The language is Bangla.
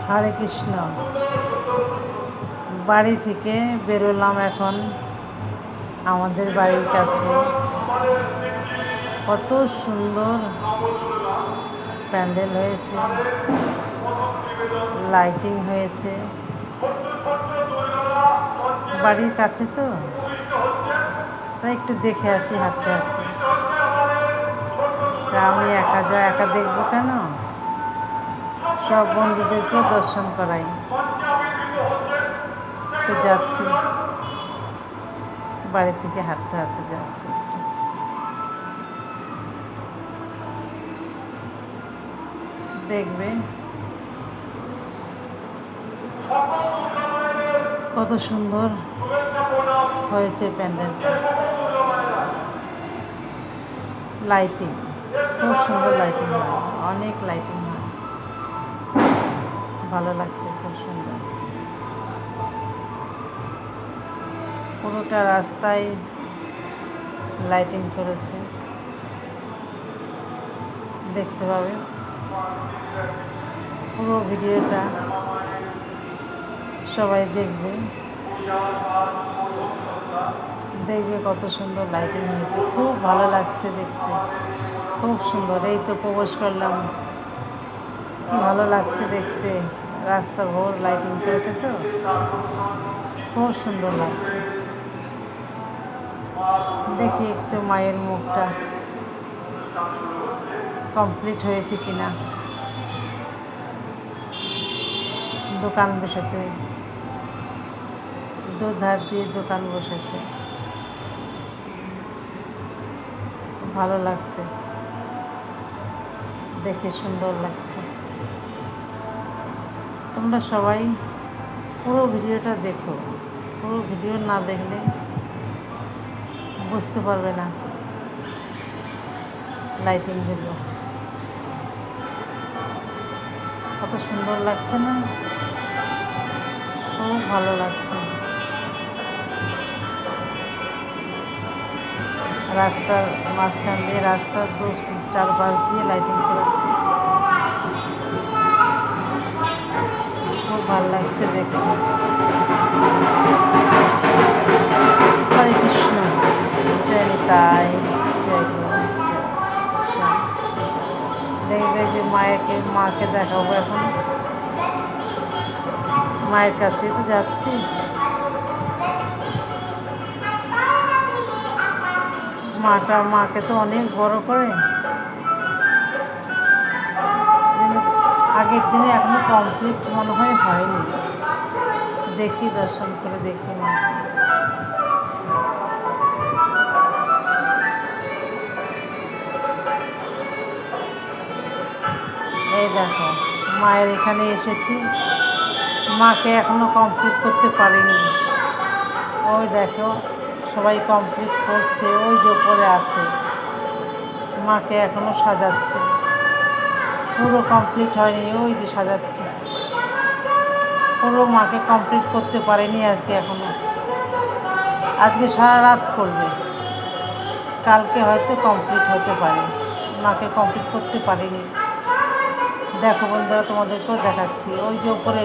হরে কৃষ্ণ। বাড়ি থেকে বেরোলাম এখন আমাদের বাড়ির কাছে। কত সুন্দর প্যান্ডেল হয়েছে, লাইটিং হয়েছে। বাড়ির কাছে তো, তাই একটু দেখে আসি হাঁটতে হাঁটতে। তা আমি একা দেখবো কেন, সব বন্ধুদেরকেও দর্শন করাই। তো যাচ্ছি, বাড়ি থেকে হাঁটতে হাঁটতে যাচ্ছি। দেখবে কত সুন্দর হয়েছে প্যান্ডেলটা, লাইটিং খুব সুন্দর লাইটিং হয়, অনেক লাইটিং হয়, ভালো লাগছে, খুব সুন্দর। পুরোটা রাস্তায় লাইটিং করেছে, দেখতে পাবে পুরো ভিডিওটা, সবাই দেখবে কত সুন্দর লাইটিং হয়েছে, খুব ভালো লাগছে দেখতে, খুব সুন্দর। এই তো প্রবেশ করলাম, কি ভালো লাগছে দেখতে, রাস্তা ভোর লাইটিং করেছে তো খুব সুন্দর লাগছে। দেখি একটু মায়ের মুখটা কমপ্লিট হয়েছে কিনা। দোকান বসেছে, দুধার দিয়ে দোকান বসেছে, ভালো লাগছে দেখে, সুন্দর লাগছে। তোমরা সবাই পুরো ভিডিওটা দেখো, পুরো ভিডিও না দেখলে বুঝতে পারবে না লাইটিংগুলো কত সুন্দর লাগছে না, খুব ভালো লাগছে। রাস্তার মাঝখান দিয়ে, রাস্তার চারপাশ দিয়ে লাইটিং করেছে, খুব ভালো লাগছে দেখতে। হরে কৃষ্ণ, জয় নিতাই, জয় গুরু, দেখবে যে মাকে দেখাবো এখন, মায়ের কাছে তো যাচ্ছি। মাকে তো অনেক বড় করে, আগের দিনে এখনো কমপ্লিট মনে হয় হয়নি। দেখি, দর্শন করে দেখি মাকে। এই দেখো, মায়ের এখানে এসেছি, মাকে এখনো কমপ্লিট করতে পারিনি। ওই দেখো, সবাই কমপ্লিট করছে, ওই যে উপরে আছে, মাকে এখনো সাজাচ্ছে, পুরো কমপ্লিট হয়নি, ওই যে সাজাচ্ছে, পুরো মাকে কমপ্লিট করতে পারেনি আজকে এখনো। আজকে সারা রাত করবে, কালকে হয়তো কমপ্লিট হতে পারে, মাকে কমপ্লিট করতে পারিনি। দেখো বন্ধুরা, তোমাদেরকেও দেখাচ্ছি, ওই যে উপরে